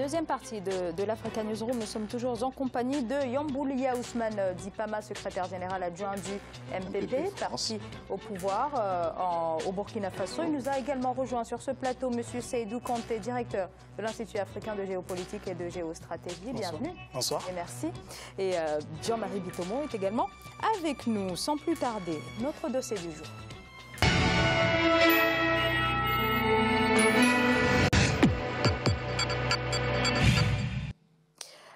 deuxième partie de l'Africa Newsroom, nous sommes toujours en compagnie de Yamboulia Ousmane Dipama, secrétaire général adjoint du MPP, parti au pouvoir au Burkina Faso. Il nous a également rejoint sur ce plateau M. Seydou Kanté, directeur de l'Institut africain de géopolitique et de géostratégie. Bienvenue. Bonsoir. Et merci. Et Jean-Marie Bitomo est également avec nous. Sans plus tarder, notre dossier du jour.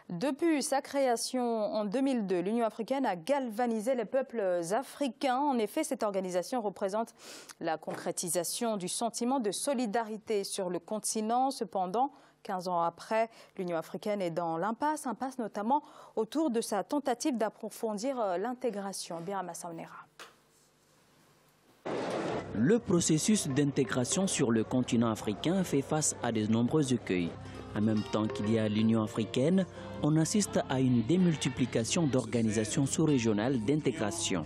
Depuis sa création en 2002, l'Union africaine a galvanisé les peuples africains. En effet, cette organisation représente la concrétisation du sentiment de solidarité sur le continent. Cependant, 15 ans après, l'Union africaine est dans l'impasse, notamment autour de sa tentative d'approfondir l'intégration. Birama Saonera. Le processus d'intégration sur le continent africain fait face à de nombreux écueils. En même temps qu'il y a l'Union africaine, on assiste à une démultiplication d'organisations sous-régionales d'intégration.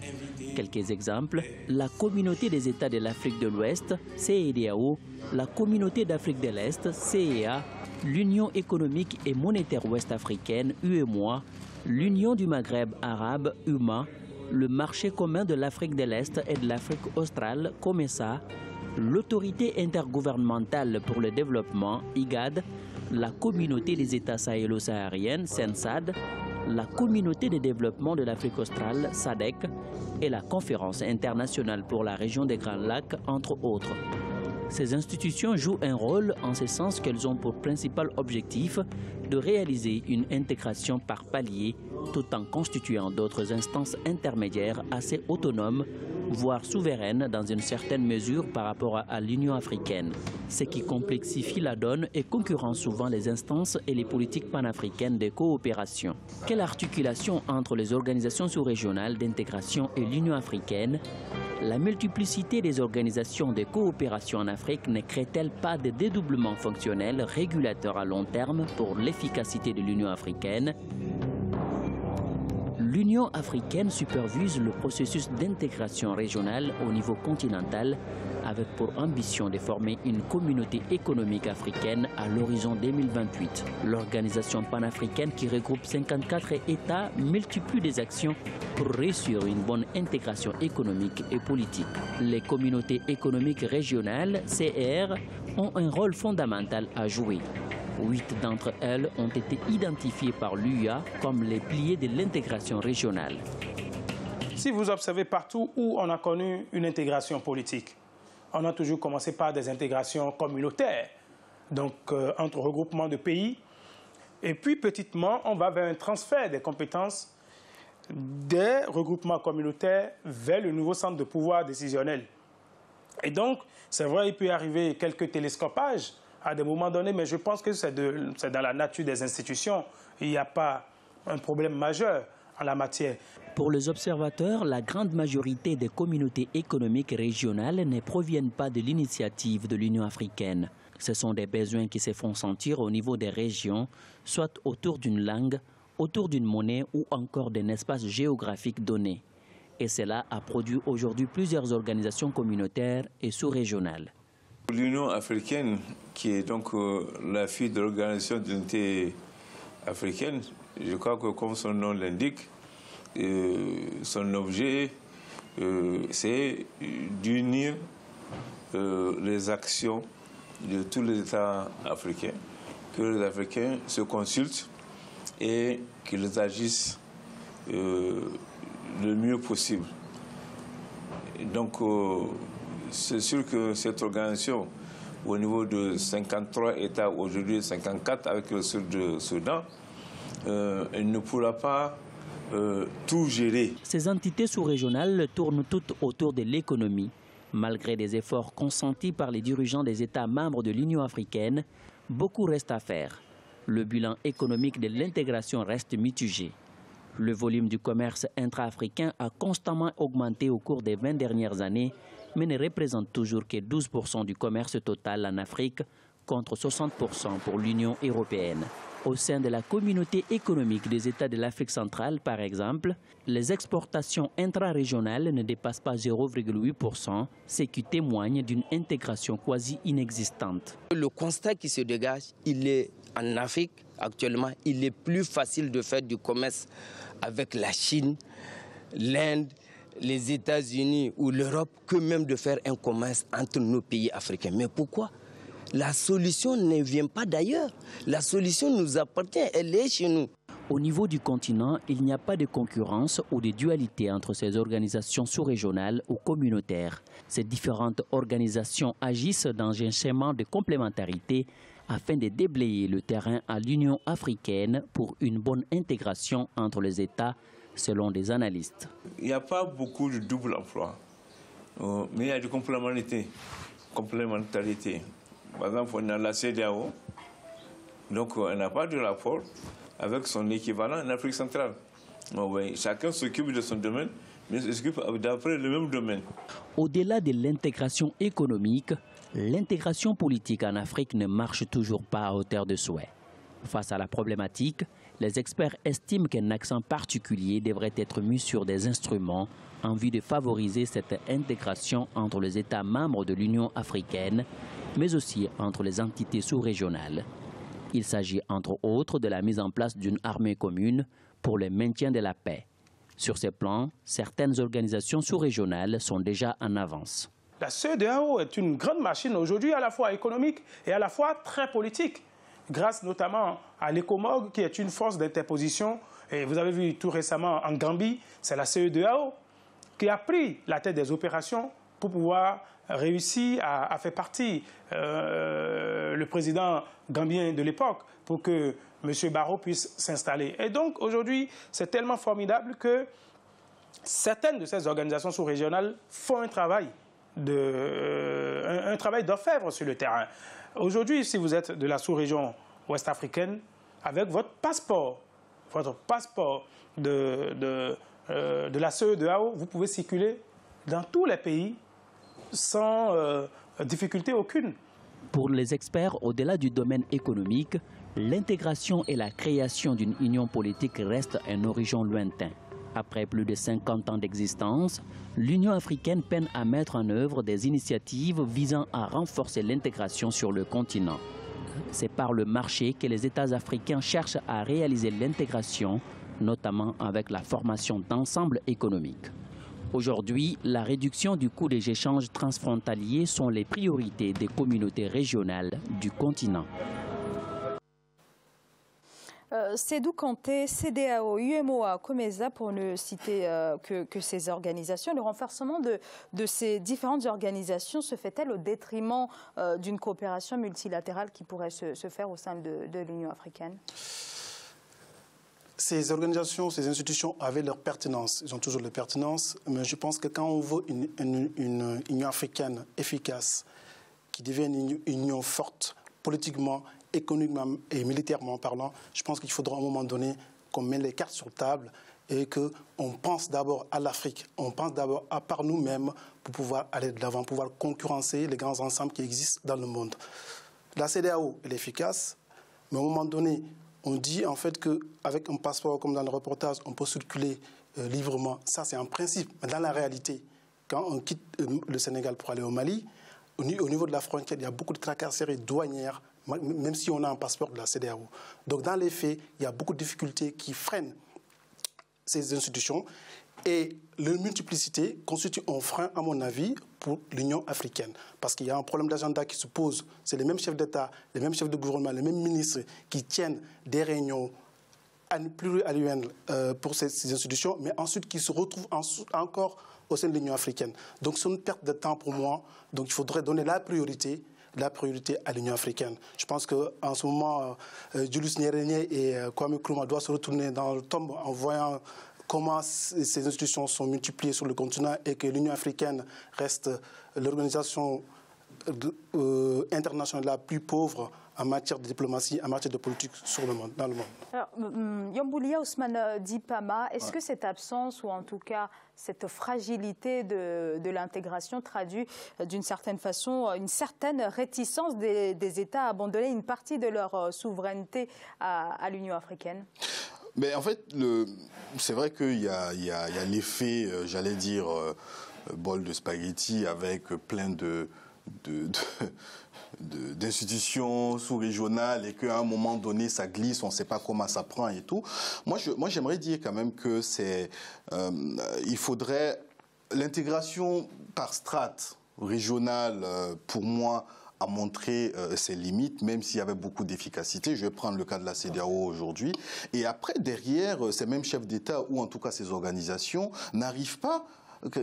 Quelques exemples, la Communauté des États de l'Afrique de l'Ouest, CEDEAO, la Communauté d'Afrique de l'Est, CEA, l'Union économique et monétaire ouest-africaine, UEMOA, l'Union du Maghreb arabe, UMA, le marché commun de l'Afrique de l'Est et de l'Afrique australe, COMESA, l'Autorité intergouvernementale pour le développement, IGAD, la Communauté des États sahélo-sahariennes, CENSAD, la Communauté de développement de l'Afrique australe, SADC, et la Conférence internationale pour la région des Grands Lacs, entre autres. Ces institutions jouent un rôle en ce sens qu'elles ont pour principal objectif de réaliser une intégration par palier, tout en constituant d'autres instances intermédiaires assez autonomes, voire souveraines dans une certaine mesure par rapport à l'Union africaine, ce qui complexifie la donne et concurrence souvent les instances et les politiques panafricaines de coopération. Quelle articulation entre les organisations sous-régionales d'intégration et l'Union africaine? La multiplicité des organisations de coopération en Afrique ne crée-t-elle pas de dédoublement fonctionnel régulateur à long terme pour l'efficacité de l'Union africaine? L'Union africaine supervise le processus d'intégration régionale au niveau continental avec pour ambition de former une communauté économique africaine à l'horizon 2028. L'organisation panafricaine qui regroupe 54 États multiplie des actions pour réussir une bonne intégration économique et politique. Les communautés économiques régionales, CR, ont un rôle fondamental à jouer. 8 d'entre elles ont été identifiées par l'UA comme les piliers de l'intégration régionale. Si vous observez partout où on a connu une intégration politique, on a toujours commencé par des intégrations communautaires, donc entre regroupements de pays. Et puis petitement, on va vers un transfert des compétences des regroupements communautaires vers le nouveau centre de pouvoir décisionnel. Et donc, c'est vrai, il peut y arriver quelques télescopages à des moments donnés, mais je pense que c'est dans la nature des institutions. Il n'y a pas un problème majeur en la matière. Pour les observateurs, la grande majorité des communautés économiques régionales ne proviennent pas de l'initiative de l'Union africaine. Ce sont des besoins qui se font sentir au niveau des régions, soit autour d'une langue, autour d'une monnaie ou encore d'un espace géographique donné. Et cela a produit aujourd'hui plusieurs organisations communautaires et sous-régionales. L'Union africaine, qui est donc la fille de l'Organisation d'unité africaine, je crois que comme son nom l'indique, son objet, c'est d'unir les actions de tous les États africains, que les Africains se consultent et qu'ils agissent le mieux possible. Et donc, c'est sûr que cette organisation, au niveau de 53 États, aujourd'hui 54 avec le Sud du Soudan, elle ne pourra pas tout gérer. Ces entités sous-régionales tournent toutes autour de l'économie. Malgré des efforts consentis par les dirigeants des États membres de l'Union africaine, beaucoup reste à faire. Le bilan économique de l'intégration reste mitigé. Le volume du commerce intra-africain a constamment augmenté au cours des 20 dernières années, mais ne représente toujours que 12% du commerce total en Afrique, contre 60% pour l'Union européenne. Au sein de la communauté économique des États de l'Afrique centrale, par exemple, les exportations intra-régionales ne dépassent pas 0,8%, ce qui témoigne d'une intégration quasi inexistante. Le constat qui se dégage, il est en Afrique, actuellement, il est plus facile de faire du commerce avec la Chine, l'Inde, les États-Unis ou l'Europe que même de faire un commerce entre nos pays africains. Mais pourquoi? La solution ne vient pas d'ailleurs. La solution nous appartient, elle est chez nous. Au niveau du continent, il n'y a pas de concurrence ou de dualité entre ces organisations sous-régionales ou communautaires. Ces différentes organisations agissent dans un schéma de complémentarité afin de déblayer le terrain à l'Union africaine pour une bonne intégration entre les États, selon des analystes. Il n'y a pas beaucoup de double emploi, mais il y a de complémentarité. Par exemple, on a la CEDEAO, donc on n'a pas de rapport avec son équivalent en Afrique centrale. Oui, chacun s'occupe de son domaine, mais s'occupe d'après le même domaine. Au-delà de l'intégration économique, l'intégration politique en Afrique ne marche toujours pas à hauteur de souhait. Face à la problématique, les experts estiment qu'un accent particulier devrait être mis sur des instruments en vue de favoriser cette intégration entre les États membres de l'Union africaine, mais aussi entre les entités sous-régionales. Il s'agit entre autres de la mise en place d'une armée commune pour le maintien de la paix. Sur ce plan, certaines organisations sous-régionales sont déjà en avance. La CEDEAO est une grande machine aujourd'hui, à la fois économique et à la fois très politique, grâce notamment à l'ECOMOG, qui est une force d'interposition. Et vous avez vu tout récemment en Gambie, c'est la CEDEAO qui a pris la tête des opérations pour pouvoir réussir à faire partie le président gambien de l'époque pour que M. Barrow puisse s'installer. Et donc aujourd'hui, c'est tellement formidable que certaines de ces organisations sous-régionales font un travail d'orfèvre sur le terrain. Aujourd'hui, si vous êtes de la sous-région ouest-africaine, avec votre passeport de la CEDEAO, vous pouvez circuler dans tous les pays sans difficulté aucune. Pour les experts, au-delà du domaine économique, l'intégration et la création d'une union politique restent un horizon lointain. Après plus de 50 ans d'existence, l'Union africaine peine à mettre en œuvre des initiatives visant à renforcer l'intégration sur le continent. C'est par le marché que les États africains cherchent à réaliser l'intégration, notamment avec la formation d'ensembles économiques. Aujourd'hui, la réduction du coût des échanges transfrontaliers sont les priorités des communautés régionales du continent. Sédou Kanté, CEDEAO, UEMOA, COMESA, pour ne citer que ces organisations, le renforcement de ces différentes organisations se fait-elle au détriment d'une coopération multilatérale qui pourrait se faire au sein de l'Union africaine? Ces organisations, ces institutions avaient leur pertinence, ils ont toujours leur pertinence, mais je pense que quand on veut une Union africaine efficace, qui devienne une union forte, politiquement, économiquement et militairement parlant, je pense qu'il faudra à un moment donné qu'on mette les cartes sur table et qu'on pense d'abord à l'Afrique, on pense d'abord à par nous-mêmes pour pouvoir aller de l'avant, pouvoir concurrencer les grands ensembles qui existent dans le monde. La CEDEAO, elle est efficace, mais à un moment donné, on dit en fait qu'avec un passeport, comme dans le reportage, on peut circuler librement. Ça, c'est un principe. Mais dans la réalité, quand on quitte le Sénégal pour aller au Mali, au niveau de la frontière, il y a beaucoup de tracasseries douanières, même si on a un passeport de la CEDEAO. Donc, dans les faits, il y a beaucoup de difficultés qui freinent ces institutions. Et leur multiplicité constitue un frein, à mon avis, pour l'Union africaine. Parce qu'il y a un problème d'agenda qui se pose. C'est les mêmes chefs d'État, les mêmes chefs de gouvernement, les mêmes ministres qui tiennent des réunions pluriannuelles pour ces institutions, mais ensuite qui se retrouvent encore au sein de l'Union africaine. Donc c'est une perte de temps pour moi. Donc il faudrait donner la priorité à l'Union africaine. Je pense qu'en ce moment, Julius Nyerere et Kwame Nkrumah doivent se retourner dans le tombe en voyant comment ces institutions sont multipliées sur le continent et que l'Union africaine reste l'organisation internationale la plus pauvre en matière de diplomatie, en matière de politique dans le monde. Alors, Yamboulia Ousmane Dipama, est-ce que cette absence ou en tout cas cette fragilité de l'intégration traduit d'une certaine façon une certaine réticence des États à abandonner une partie de leur souveraineté à l'Union africaine? Mais en fait, c'est vrai qu'il y a l'effet, j'allais dire, bol de spaghettis avec plein d'institutions sous-régionales et qu'à un moment donné, ça glisse, on ne sait pas comment ça prend et tout. Moi, j'aimerais dire quand même que il faudrait l'intégration par strate régionale, pour moi, a montré ses limites, même s'il y avait beaucoup d'efficacité. Je vais prendre le cas de la CEDEAO aujourd'hui. Et après, derrière, ces mêmes chefs d'État, ou en tout cas ces organisations, n'arrivent pas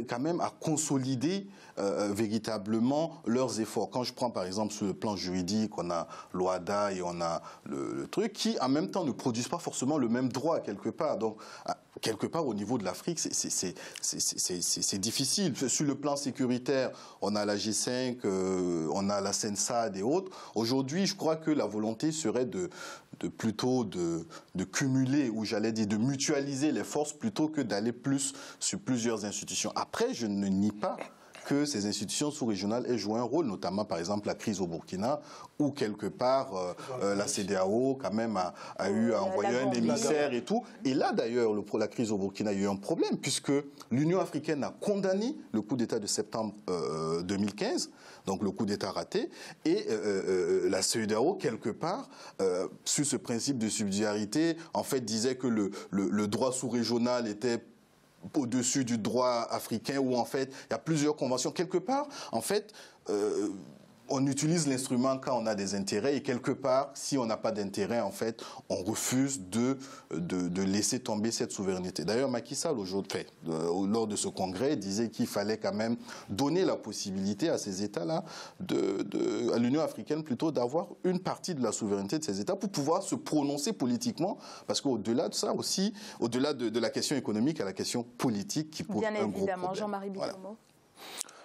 quand même à consolider véritablement leurs efforts. Quand je prends par exemple sur le plan juridique, on a l'OHADA et on a le truc qui en même temps ne produisent pas forcément le même droit quelque part. Donc quelque part au niveau de l'Afrique, c'est difficile. Sur le plan sécuritaire, on a la G5, on a la CENSAD et autres. Aujourd'hui, je crois que la volonté serait plutôt de cumuler, ou j'allais dire de mutualiser les forces plutôt que d'aller plus sur plusieurs institutions. Après, je ne nie pas que ces institutions sous-régionales aient joué un rôle, notamment par exemple la crise au Burkina, où quelque part la CEDEAO quand même a envoyé un émissaire et tout. Et là d'ailleurs, la crise au Burkina, il y a eu un problème, puisque l'Union africaine a condamné le coup d'État de septembre 2015, donc le coup d'État raté, et la CEDEAO, quelque part, sur ce principe de subsidiarité, en fait disait que le droit sous-régional était au-dessus du droit africain, où en fait il y a plusieurs conventions. Quelque part, en fait, on utilise l'instrument quand on a des intérêts, et quelque part, si on n'a pas d'intérêt, en fait, on refuse de laisser tomber cette souveraineté. D'ailleurs, Macky Sall, aujourd'hui, lors de ce congrès, disait qu'il fallait quand même donner la possibilité à ces États-là, à l'Union africaine plutôt, d'avoir une partie de la souveraineté de ces États pour pouvoir se prononcer politiquement, parce qu'au-delà de ça aussi, au-delà de la question économique, il y a la question politique qui pose un gros problème. Bien évidemment, Jean-Marie Bitomo. Voilà.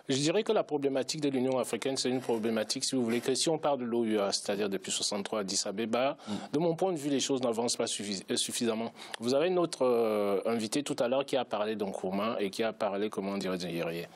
Je dirais que la problématique de l'Union africaine, c'est une problématique, si vous voulez, que si on parle de l'OUA, c'est-à-dire depuis 63 à Addis Abeba, de mon point de vue, les choses n'avancent pas suffisamment. Vous avez notre invité tout à l'heure qui a parlé d'Nkrumah et qui a parlé, comment dire, d'Yéré.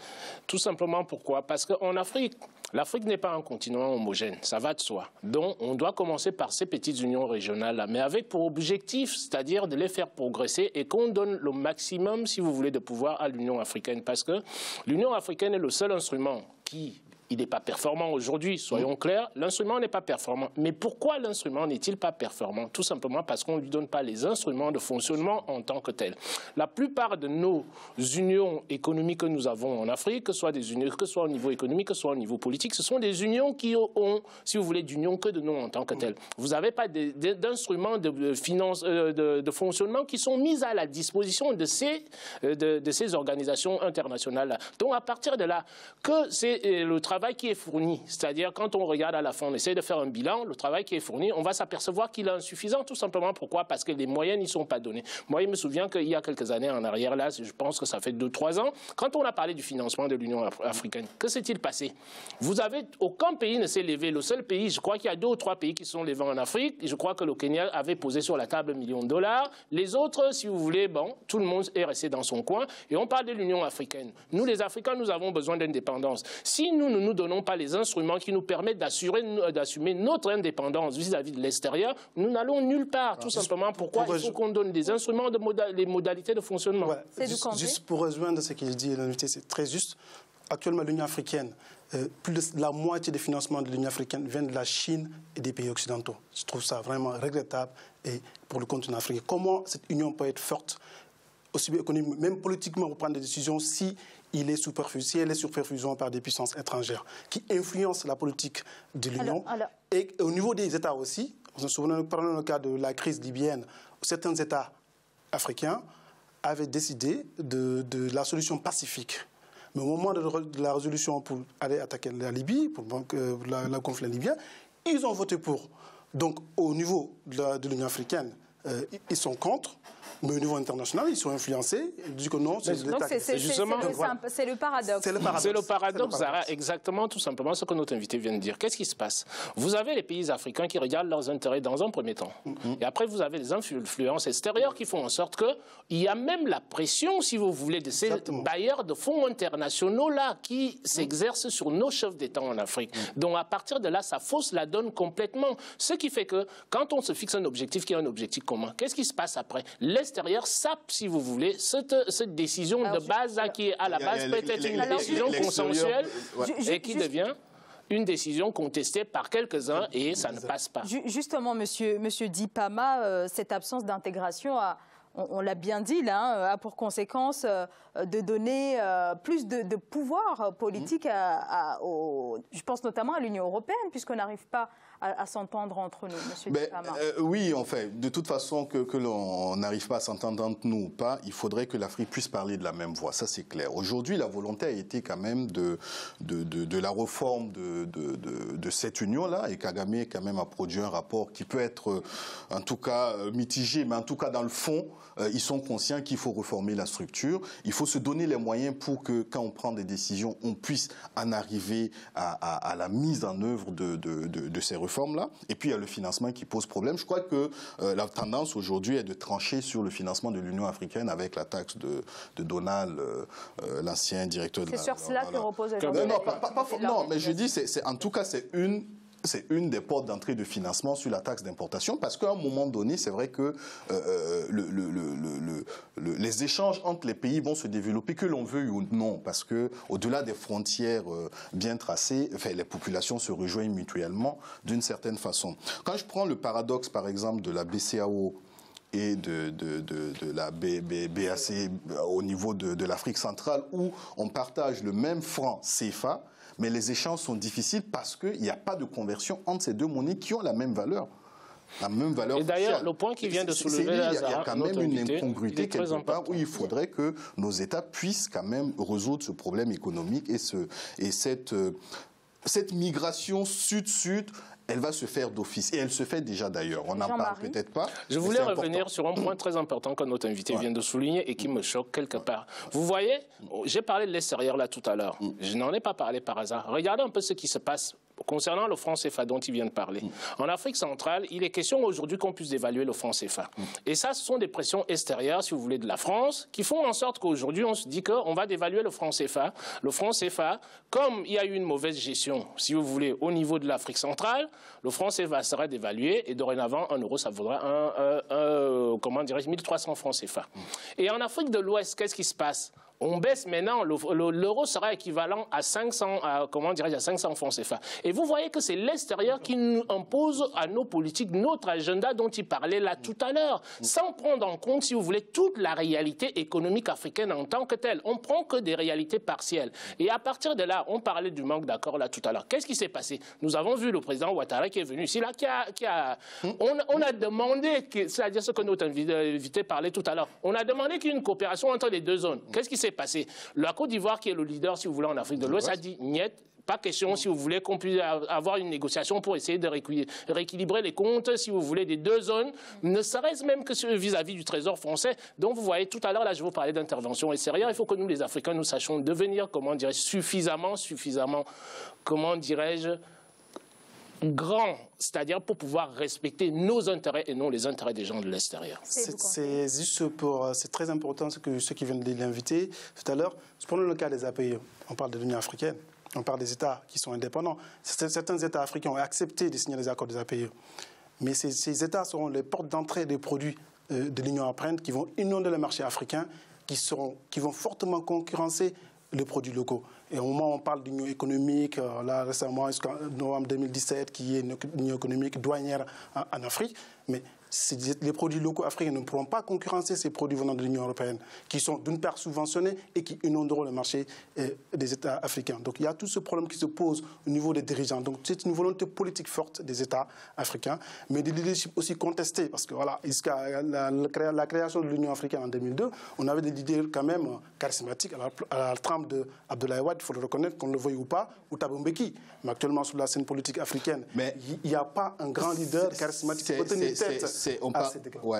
Tout simplement pourquoi? Parce qu'en Afrique, l'Afrique n'est pas un continent homogène, ça va de soi. Donc, on doit commencer par ces petites unions régionales-là, mais avec pour objectif, c'est-à-dire de les faire progresser et qu'on donne le maximum, si vous voulez, de pouvoir à l'Union africaine. Parce que l'Union africaine est le seul instrument qui... Il n'est pas performant aujourd'hui, soyons clairs. L'instrument n'est pas performant. Mais pourquoi l'instrument n'est-il pas performant? Tout simplement parce qu'on ne lui donne pas les instruments de fonctionnement en tant que tels. La plupart de nos unions économiques que nous avons en Afrique, que ce soit des unions, que ce soit au niveau économique, que ce soit au niveau politique, ce sont des unions qui ont, si vous voulez, d'union que de nom en tant que tels. Vous n'avez pas d'instruments de fonctionnement qui sont mis à la disposition de ces organisations internationales-là. Donc à partir de là, que c'est le travail qui est fourni, c'est-à-dire quand on regarde à la fin, on essaie de faire un bilan, le travail qui est fourni, on va s'apercevoir qu'il est insuffisant, tout simplement. Pourquoi? Parce que les moyens n'y sont pas donnés. Moi, il me souvient qu'il y a quelques années en arrière, là, je pense que ça fait 2-3 ans, quand on a parlé du financement de l'Union africaine, que s'est-il passé? Vous avez, aucun pays ne s'est levé. Le seul pays, je crois qu'il y a 2 ou 3 pays qui sont levés en Afrique. Je crois que le Kenya avait posé sur la table $1 million. Les autres, si vous voulez, bon, tout le monde est resté dans son coin. Et on parle de l'Union africaine. Nous, les Africains, nous avons besoin d'indépendance. Si nous ne nous donnons pas les instruments qui nous permettent d'assumer notre indépendance vis-à-vis de l'extérieur, nous n'allons nulle part. Tout simplement, pourquoi il faut qu'on donne des instruments, les modalités de fonctionnement. Ouais. Juste pour rejoindre ce qu'il dit, l'invité, c'est très juste. Actuellement, l'Union africaine, plus de la moitié des financements de l'Union africaine viennent de la Chine et des pays occidentaux. Je trouve ça vraiment regrettable et pour le continent africain. Comment cette union peut être forte, aussi bien économiquement, même politiquement, pour prendre des décisions si elle est sous perfusion par des puissances étrangères qui influencent la politique de l'Union. Et au niveau des États aussi, prenons le cas de la crise libyenne, certains États africains avaient décidé de la solution pacifique. Mais au moment de la résolution pour aller attaquer la Libye, pour le conflit libyen, ils ont voté pour. Donc au niveau de l'Union africaine, ils sont contre. Mais au niveau international, ils sont influencés. Ils disent que non, c'est l'État. C'est le paradoxe. C'est le paradoxe, Zara, exactement, tout simplement ce que notre invité vient de dire. Qu'est-ce qui se passe? Vous avez les pays africains qui regardent leurs intérêts dans un premier temps. Et après, vous avez les influences extérieures qui font en sorte qu'il y a même la pression, si vous voulez, de ces bailleurs de fonds internationaux-là qui s'exercent sur nos chefs d'État en Afrique. Donc, à partir de là, ça fausse la donne complètement. Ce qui fait que, quand on se fixe un objectif qui est un objectif commun, qu'est-ce qui se passe après? L'extérieur sape, si vous voulez, cette décision de base qui est à la base peut-être une décision consensuelle et qui devient une décision contestée par quelques-uns et ça ne passe pas. Justement, monsieur Dipama, cette absence d'intégration on l'a bien dit là, a pour conséquence de donner plus de pouvoir politique je pense notamment à l'Union européenne, puisqu'on n'arrive pas à s'entendre entre nous, monsieur Dipama. Oui, en fait, de toute façon, que l'on n'arrive pas à s'entendre entre nous ou pas, il faudrait que l'Afrique puisse parler de la même voix, ça c'est clair. Aujourd'hui, la volonté a été quand même de la réforme de cette union-là, et Kagame quand même a produit un rapport qui peut être en tout cas mitigé, mais en tout cas dans le fond, ils sont conscients qu'il faut reformer la structure. Il faut se donner les moyens pour que, quand on prend des décisions, on puisse en arriver à la mise en œuvre de ces réformes-là. Et puis, il y a le financement qui pose problème. Je crois que la tendance aujourd'hui est de trancher sur le financement de l'Union africaine avec la taxe de Donald, l'ancien directeur de la... C'est sur cela que repose la... Non, mais je dis, en tout cas, c'est une des portes d'entrée de financement sur la taxe d'importation, parce qu'à un moment donné, c'est vrai que les échanges entre les pays vont se développer, que l'on veuille ou non, parce que au-delà des frontières bien tracées, les populations se rejoignent mutuellement d'une certaine façon. Quand je prends le paradoxe, par exemple, de la BCEAO et de la BAC au niveau de l'Afrique centrale, où on partage le même franc CFA, mais les échanges sont difficiles parce qu'il n'y a pas de conversion entre ces deux monnaies qui ont la même valeur. La même valeur. Et d'ailleurs, le point qui vient de soulever, il y a quand même une incongruité quelque part où il faudrait que nos États puissent quand même résoudre ce problème économique et cette migration sud-sud. Elle va se faire d'office. Et elle se fait déjà d'ailleurs. On n'en parle peut-être pas. Je voulais revenir sur un point très important que notre invité vient de souligner et qui me choque quelque part. Vous voyez, j'ai parlé de l'extérieur là tout à l'heure. Je n'en ai pas parlé par hasard. Regardez un peu ce qui se passe concernant le franc CFA dont il vient de parler. En Afrique centrale, il est question aujourd'hui qu'on puisse dévaluer le franc CFA. Et ça, ce sont des pressions extérieures, si vous voulez, de la France, qui font en sorte qu'aujourd'hui, on se dit qu'on va dévaluer le franc CFA. Le franc CFA, comme il y a eu une mauvaise gestion, si vous voulez, au niveau de l'Afrique centrale, le franc CFA sera dévalué et dorénavant, 1 euro, ça vaudra 1300 francs CFA. Et en Afrique de l'Ouest, qu'est-ce qui se passe ? On baisse maintenant, l'euro sera équivalent à 500 francs CFA. Et vous voyez que c'est l'extérieur qui nous impose à nos politiques notre agenda dont il parlait là tout à l'heure, sans prendre en compte, si vous voulez, toute la réalité économique africaine en tant que telle. On prend que des réalités partielles. Et à partir de là, on parlait du manque d'accord là tout à l'heure. Qu'est-ce qui s'est passé? Nous avons vu le président Ouattara qui est venu ici, là, on a demandé, c'est-à-dire ce que notre invité parlait tout à l'heure, on a demandé qu'il y ait une coopération entre les deux zones. Qu'est-ce qui s'est passé? La Côte d'Ivoire, qui est le leader, si vous voulez, en Afrique de l'Ouest, a dit niet. Pas question, si vous voulez, qu'on puisse avoir une négociation pour essayer de rééquilibrer les comptes, si vous voulez, des deux zones, ne serait-ce même que vis-à-vis du Trésor français. Donc, vous voyez, tout à l'heure, là, je vous parlais d'intervention extérieure. Il faut que nous, les Africains, nous sachions devenir, comment dirais-je, suffisamment, comment dirais-je, grand, c'est-à-dire pour pouvoir respecter nos intérêts et non les intérêts des gens de l'extérieur. C'est juste c'est très important ce qui vient de l'inviter tout à l'heure. Prenons le cas des APE. On parle de l'Union africaine. On parle des États qui sont indépendants. Certains États africains ont accepté de signer les accords des APE. Mais ces États seront les portes d'entrée des produits de l'Union africaine qui vont inonder le marché africain, qui vont fortement concurrencer les produits locaux. Et au moment où on parle d'union économique, là récemment, jusqu'en novembre 2017, qui est une union économique douanière en Afrique, mais les produits locaux africains ne pourront pas concurrencer ces produits venant de l'Union européenne, qui sont d'une part subventionnés et qui inonderont le marché des États africains. Donc il y a tout ce problème qui se pose au niveau des dirigeants. Donc c'est une volonté politique forte des États africains, mais des leaderships aussi contestés, parce que voilà, jusqu'à la création de l'Union africaine en 2002, on avait des leaders quand même charismatiques à la trempe d'Abdoulaye Wade, il faut le reconnaître, qu'on le veuille ou pas, ou Thabo Mbeki. Mais actuellement, sur la scène politique africaine, il n'y a pas un grand leader charismatique qui peut tenir tête.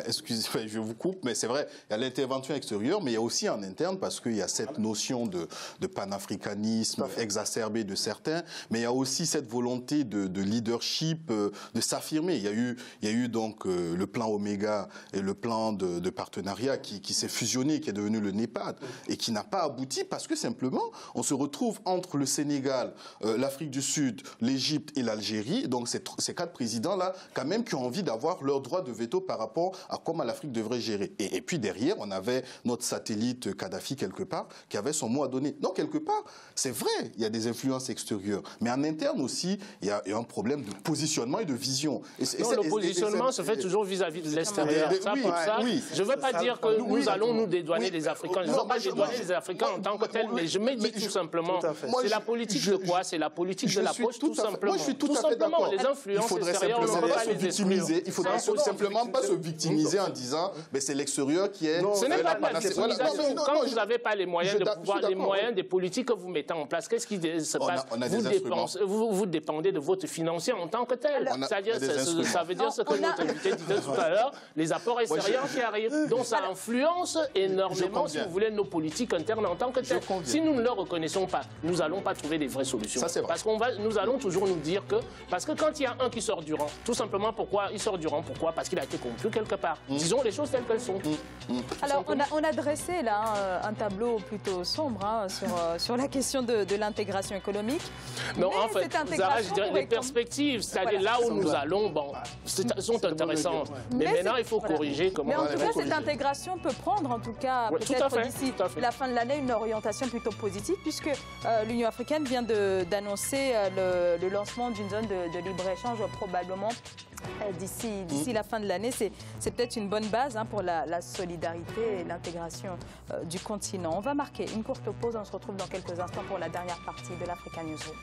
Excusez-moi, je vous coupe, mais c'est vrai, il y a l'intervention extérieure, mais il y a aussi en interne, parce qu'il y a cette notion de panafricanisme exacerbé de certains, mais il y a aussi cette volonté de leadership, de s'affirmer. Il y a eu donc le plan Oméga et le plan de partenariat qui s'est fusionné, qui est devenu le NEPAD, et qui n'a pas abouti parce que simplement, on se retrouve entre le Sénégal, l'Afrique du Sud, l'Égypte et l'Algérie, donc ces quatre présidents-là, quand même, qui ont envie d'avoir leur droit de veto par rapport à comment l'Afrique devrait gérer. Et puis derrière, on avait notre satellite Kadhafi quelque part, qui avait son mot à donner. Donc quelque part, c'est vrai, il y a des influences extérieures. Mais en interne aussi, il y a un problème de positionnement et de vision. Le positionnement se fait toujours vis-à-vis de l'extérieur. Je ne veux pas dire que nous allons nous dédouaner des Africains. Je ne veux pas dédouaner les Africains en tant que tels, mais je me dis tout simplement, c'est la politique de quoi? C'est la politique de l'approche, tout simplement. Moi, je suis tout à fait d'accord. Les influences extérieures, on ne peut pas les exclure. Il faudrait simplement pas se victimiser en disant, mais c'est l'extérieur qui est... Ce n'est pas de la victimisation. Quand vous n'avez pas les moyens de pouvoir, les moyens des politiques que vous mettez en place, qu'est-ce qui se passe? Vous dépendez de votre financier en tant que tel. C'est-à-dire, ça veut dire ce que notre invité disait tout à l'heure, les apports extérieurs qui arrivent. Donc ça influence énormément, si vous voulez, nos politiques internes en tant que telles. Si nous ne le reconnaissons pas, nous n'allons pas trouver des vraies solutions. Parce que nous allons toujours nous dire que... Parce que quand il y a un qui sort du rang, tout simplement, pourquoi il sort du rang? Pourquoi? Parce qu'il a été corrompu quelque part. Disons les choses telles qu'elles sont. Alors, on a dressé là un tableau plutôt sombre sur la question de l'intégration économique. Non, en fait, Zara, je dirais les perspectives, c'est-à-dire là où nous allons, bon, sont intéressantes. Mais maintenant, il faut corriger comment... Mais en tout cas, cette intégration peut prendre, en tout cas, peut-être d'ici la fin de l'année, une orientation plutôt positive, puisque l'Union africaine vient d'annoncer le lancement d'une zone de libre-échange probablement d'ici la fin de l'année. C'est peut-être une bonne base pour la solidarité et l'intégration du continent. On va marquer une courte pause. On se retrouve dans quelques instants pour la dernière partie de l'Africa Newsroom.